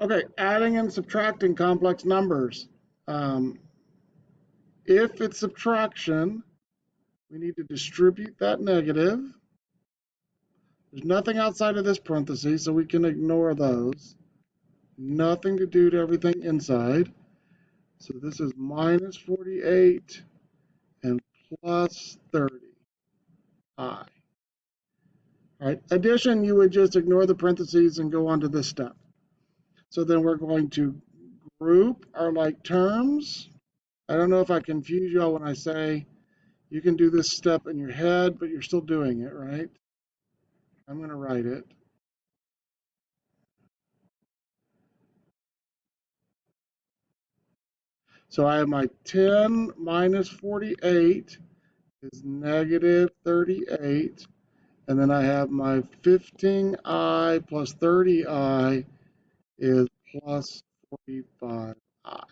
Okay, adding and subtracting complex numbers. Um, if it's subtraction, we need to distribute that negative. There's nothing outside of this parenthesis, so we can ignore those. Nothing to do to everything inside. So this is minus 48 and plus 30i. All right, addition, you would just ignore the parentheses and go on to this step. So then we're going to group our like terms. I don't know if I confuse y'all when I say you can do this step in your head, but you're still doing it, right? I'm going to write it. So I have my 10 minus 48 is negative 38. And then I have my 15i plus 30i is plus 45i.